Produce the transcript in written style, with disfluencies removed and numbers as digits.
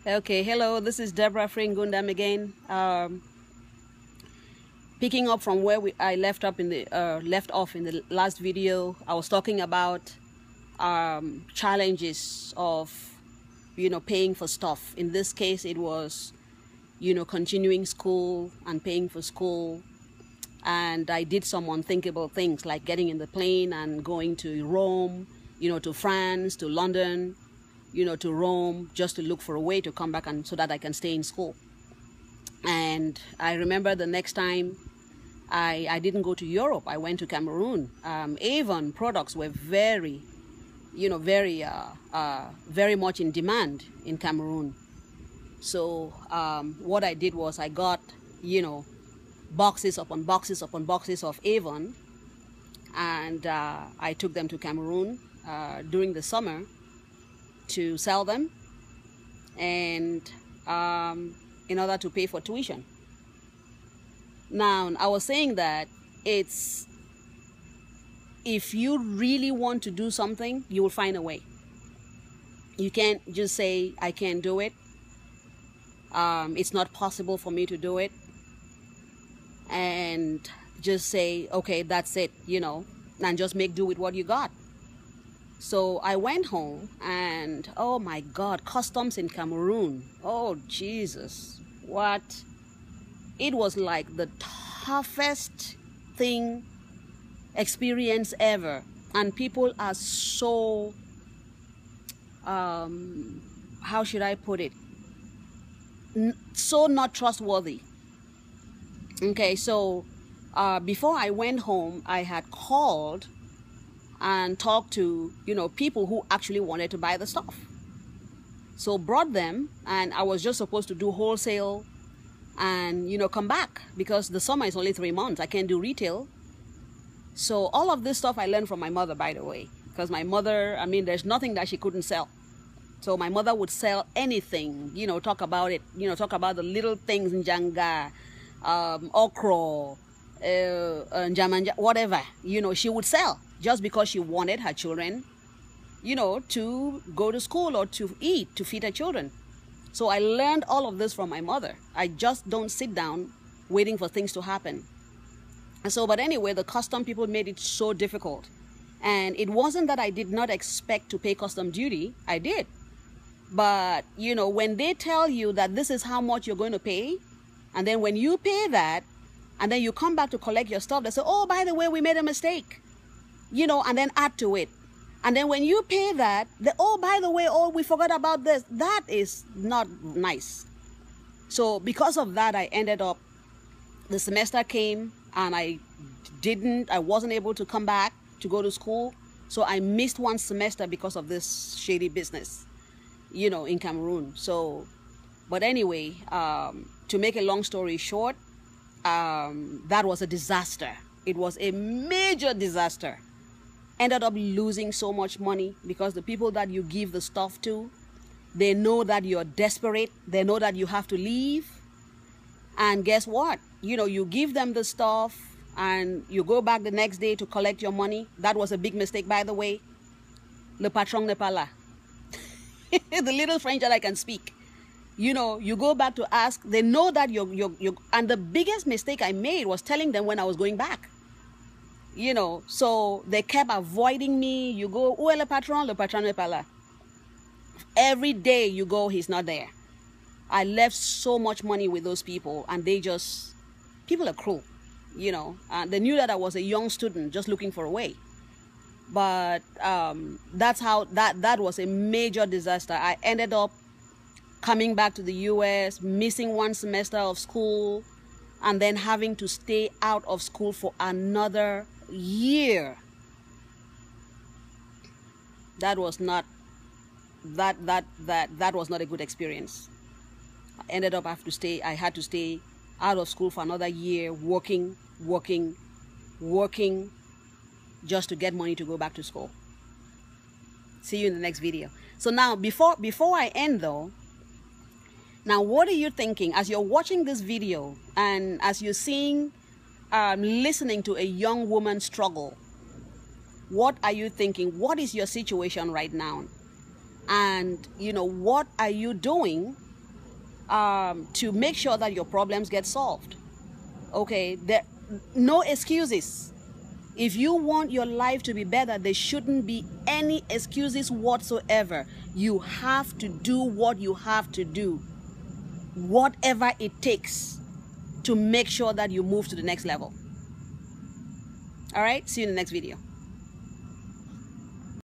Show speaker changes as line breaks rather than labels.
Okay, hello, this is Deborah Fringundam again. Picking up from where I left off in the last video, I was talking about challenges of, paying for stuff. In this case, it was, continuing school and paying for school. And I did some unthinkable things like getting in the plane and going to Rome, to France, to London, to Rome, just to look for a way to come back and so that I can stay in school. And I remember the next time I didn't go to Europe, I went to Cameroon. Avon products were very much in demand in Cameroon. So what I did was I got, boxes upon boxes upon boxes of Avon, and I took them to Cameroon during the summer to sell them, and in order to pay for tuition. Now, I was saying that if you really want to do something, you will find a way. You can't just say, I can't do it. It's not possible for me to do it. And just say, okay, that's it, and just make do with what you got. So I went home and, oh my God, customs in Cameroon. Oh, Jesus, what? It was like the toughest experience ever. And people are so, how should I put it? So not trustworthy. Okay, so before I went home, I had called and talked to, people who actually wanted to buy the stuff. So brought them, and I was just supposed to do wholesale and, come back, because the summer is only 3 months. I can't do retail. So all of this stuff I learned from my mother, by the way, because my mother, there's nothing that she couldn't sell. So my mother would sell anything, talk about it, talk about the little things in Janga, okra, njamanja, whatever, she would sell just because she wanted her children, to go to school or to eat, to feed her children. So I learned all of this from my mother. I just don't sit down waiting for things to happen. And so, but anyway, the custom people made it so difficult. And it wasn't that I did not expect to pay custom duty. I did. But, when they tell you that this is how much you're going to pay, and then when you pay that, and then you come back to collect your stuff, they say, oh, by the way, we made a mistake, and then add to it. And then when you pay that, oh, by the way, oh, we forgot about this. That is not nice. So because of that, I ended up, the semester came and I wasn't able to come back to go to school. So I missed one semester because of this shady business, in Cameroon. So, but anyway, to make a long story short, that was a disaster. It was a major disaster. Ended up losing so much money because the people that you give the stuff to, they know that you're desperate. They know that you have to leave. And guess what? You give them the stuff and you go back the next day to collect your money. That was a big mistake, by the way. Le patron n'est pas là. The little French that I can speak. You go back to ask. They know that you're. And the biggest mistake I made was telling them when I was going back. So they kept avoiding me. You go, où est le patron? Le patron n'est pas là. Every day you go, he's not there. I left so much money with those people, and people are cruel, and they knew that I was a young student just looking for a way. But that's how that was a major disaster. I ended up coming back to the US, missing one semester of school, and then having to stay out of school for another year. That was not a good experience. I ended up I had to stay out of school for another year, working just to get money to go back to school. See you in the next video. So now, before I end though, now what are you thinking as you're watching this video and as you're listening to a young woman struggle? What are you thinking? What is your situation right now? And what are you doing to make sure that your problems get solved. Okay, no excuses. If you want your life to be better, there shouldn't be any excuses whatsoever. You have to do what you have to do, whatever it takes, to make sure that you move to the next level. All right, see you in the next video.